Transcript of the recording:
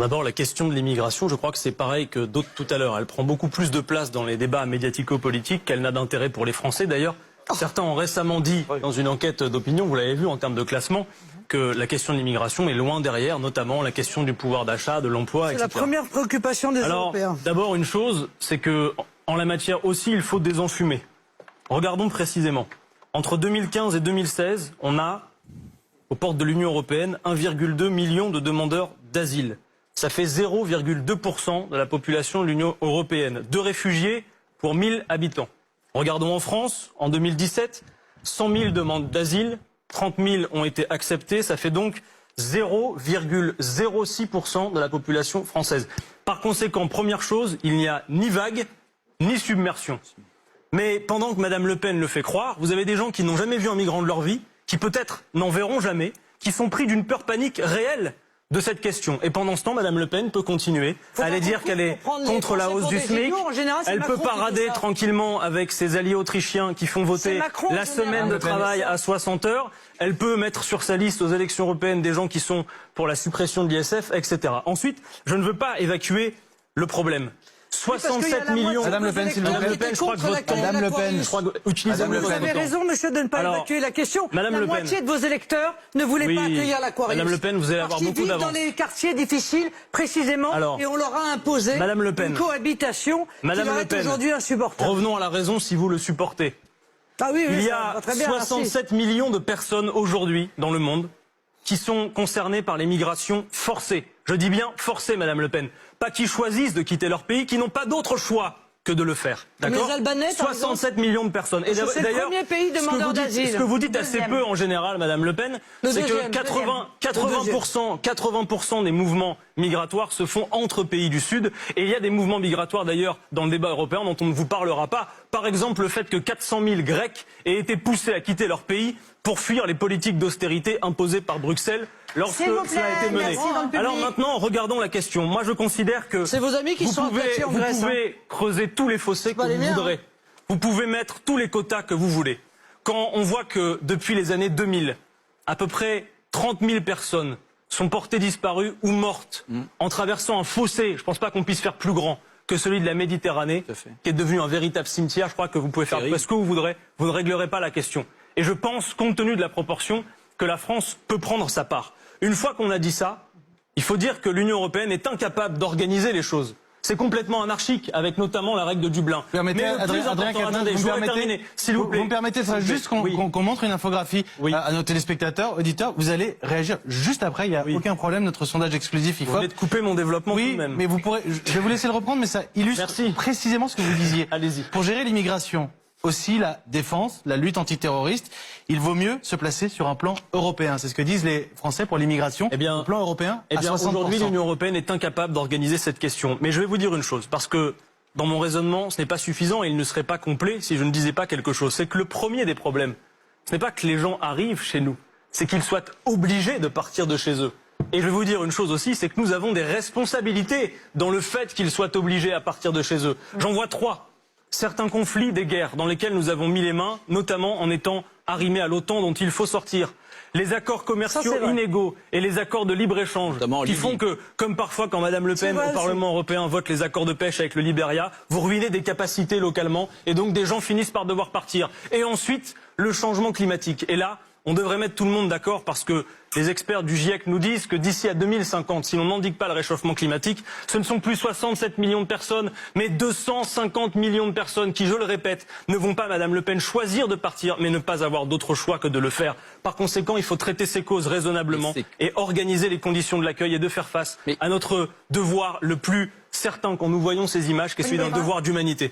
d'abord, la question de l'immigration, je crois que c'est pareil que d'autres tout à l'heure. Elle prend beaucoup plus de place dans les débats médiatico-politiques qu'elle n'a d'intérêt pour les Français. D'ailleurs, certains ont récemment dit, dans une enquête d'opinion, vous l'avez vu en termes de classement, que la question de l'immigration est loin derrière, notamment la question du pouvoir d'achat, de l'emploi, etc. C'est la première préoccupation des Européens. D'abord, une chose, c'est que en la matière aussi, il faut désenfumer. Regardons précisément. Entre 2015 et 2016, on a, aux portes de l'Union européenne, 1,2 million de demandeurs d'asile. Ça fait 0,2% de la population de l'Union européenne. 2 réfugiés pour 1000 habitants. Regardons en France, en 2017, 100 000 demandes d'asile, 30 000 ont été acceptées, ça fait donc 0,06% de la population française. Par conséquent, première chose, il n'y a ni vague, ni submersion. Mais pendant que Mme Le Pen le fait croire, vous avez des gens qui n'ont jamais vu un migrant de leur vie, qui peut-être n'en verront jamais, qui sont pris d'une peur panique réelle de cette question. Et pendant ce temps, Mme Le Pen peut continuer à aller dire qu'elle est contre la hausse du SMIC. Elle peut parader tranquillement avec ses alliés autrichiens qui font voter la semaine de travail à 60 heures. Elle peut mettre sur sa liste aux élections européennes des gens qui sont pour la suppression de l'ISF, etc. Ensuite, je ne veux pas évacuer le problème. 67 millions. Madame Le Pen, s'il vous plaît. Madame Le Pen, je crois que votre temps. Madame Le Pen, Vous avez raison, monsieur, de ne pas évacuer la question. La moitié de vos électeurs ne voulaient pas accueillir l'Aquarius. Madame Le Pen, vous allez avoir beaucoup d'avance. Ils vivent dans les quartiers difficiles, précisément, et on leur a imposé une cohabitation qui leur est aujourd'hui insupportable. Revenons à la raison si vous le supportez. Ah oui, il y a 67 millions de personnes aujourd'hui dans le monde qui sont concernées par les migrations forcées. Je dis bien forcées, Madame Le Pen. Pas qui choisissent de quitter leur pays, qui n'ont pas d'autre choix que de le faire. D'accord ? 67 millions de personnes. Et c'est le premier pays demandeur d'asile. Ce que vous dites assez peu en général, Madame Le Pen, c'est que 80% des mouvements migratoires se font entre pays du Sud. Et il y a des mouvements migratoires d'ailleurs dans le débat européen dont on ne vous parlera pas. Par exemple, le fait que 400 000 Grecs aient été poussés à quitter leur pays pour fuir les politiques d'austérité imposées par Bruxelles lorsque cela a été mené. Alors maintenant, regardons la question. Moi, je considère que c'est vos amis qui sont attaqués en Grèce. Vous pouvez creuser tous les fossés que vous voudrez. Vous pouvez mettre tous les quotas que vous voulez. Quand on voit que depuis les années 2000, à peu près 30 000 personnes sont portées disparues ou mortes en traversant un fossé, je ne pense pas qu'on puisse faire plus grand que celui de la Méditerranée, qui est devenu un véritable cimetière. Je crois que vous pouvez faire ce que vous voudrez, vous ne réglerez pas la question. Et je pense, compte tenu de la proportion, que la France peut prendre sa part. Une fois qu'on a dit ça, il faut dire que l'Union européenne est incapable d'organiser les choses. C'est complètement anarchique, avec notamment la règle de Dublin. Mais le plus important, s'il vous plaît. Vous me permettez juste qu'on montre une infographie à nos téléspectateurs, auditeurs. Vous allez réagir juste après, il n'y a aucun problème, notre sondage exclusif IFOP. Vous venez de couper mon développement tout de même. Mais vous pourrez, je vais vous laisser le reprendre, mais ça illustre précisément ce que vous disiez. Allez-y. Pour gérer l'immigration, aussi la défense, la lutte antiterroriste, il vaut mieux se placer sur un plan européen. C'est ce que disent les Français pour l'immigration. Eh bien, un plan européen à 60%. Aujourd'hui, l'Union européenne est incapable d'organiser cette question. Mais je vais vous dire une chose, parce que dans mon raisonnement, ce n'est pas suffisant et il ne serait pas complet si je ne disais pas quelque chose. C'est que le premier des problèmes, ce n'est pas que les gens arrivent chez nous, c'est qu'ils soient obligés de partir de chez eux. Et je vais vous dire une chose aussi, c'est que nous avons des responsabilités dans le fait qu'ils soient obligés à partir de chez eux. J'en vois 3. Certains conflits, des guerres dans lesquelles nous avons mis les mains, notamment en étant arrimés à l'OTAN dont il faut sortir. Les accords commerciaux inégaux et les accords de libre-échange qui font que, comme parfois quand Mme Le Pen au Parlement européen vote les accords de pêche avec le Libéria, vous ruinez des capacités localement et donc des gens finissent par devoir partir. Et ensuite, le changement climatique. Et là, on devrait mettre tout le monde d'accord parce que les experts du GIEC nous disent que d'ici à 2050, si l'on n'endigue pas le réchauffement climatique, ce ne sont plus 67 millions de personnes, mais 250 millions de personnes qui, je le répète, ne vont pas, Madame Le Pen, choisir de partir, mais ne pas avoir d'autre choix que de le faire. Par conséquent, il faut traiter ces causes raisonnablement et organiser les conditions de l'accueil et de faire face à notre devoir le plus certain quand nous voyons ces images, qui est celui d'un devoir d'humanité.